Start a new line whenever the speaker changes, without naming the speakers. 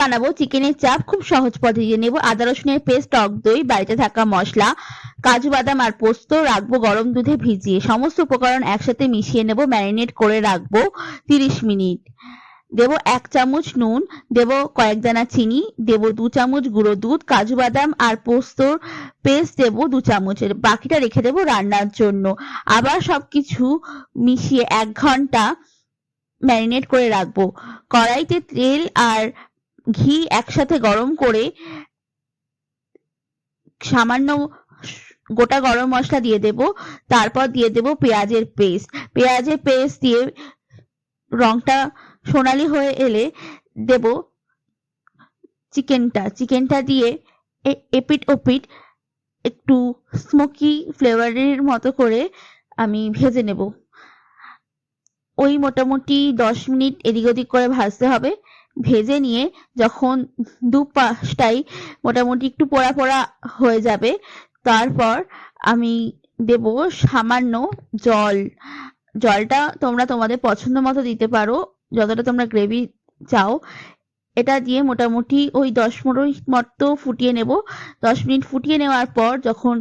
বানাবো চিকেনের চাপ। খুব সহজ পদ্ধতি। নেব আদা রসুনের পেস্ট, টক দই, বাড়িতে থাকা মশলা, কাজু বাদাম আর পোস্ত রাখবো গরম দুধে ভিজিয়ে। সমস্ত উপকরণ একসাথে মিশিয়ে নেব, ম্যারিনেট করে রাখবো 30 মিনিট। দেব 1 চামচ নুন, দেব কয়েক দানা চিনি, দেব 2 চামচ গুঁড়ো দুধ, কাজু বাদাম আর পোস্তর পেস্ট দেব 2 চামচ। বাকিটা রেখে দেব রান্নার জন্য। আবার সবকিছু মিশিয়ে 1 ঘন্টা ম্যারিনেট করে রাখবো। কড়াইতে তেল আর ঘি একসাথে গরম করে সামান্য গোটা গরম মশলা দিয়ে দেব। তারপর দিয়ে দেব পেঁয়াজের পেস্ট দিয়ে রংটা সোনালি হয়ে এলে দেব চিকেনটা দিয়ে এপিট ওপিট একটু স্মোকি ফ্লেভারের মতো করে আমি ভেজে নেব। ওই মোটামুটি 10 মিনিট এদিক ওদিক করে ভাজতে হবে। ভেজে নিয়ে যখন দুপাশটাই মোটামুটি একটু পোড়া পোড়া হয়ে যাবে, তারপর আমি দেব সামান্য জল। জলটা তোমরা তোমাদের পছন্দ মতো দিতে পারো, যতটা তোমরা গ্রেভি চাও। এটা দিয়ে মোটামুটি ওই 10 মিনিট মতো ফুটিয়ে নেব। 10 মিনিট ফুটিয়ে নেওয়ার পর যখন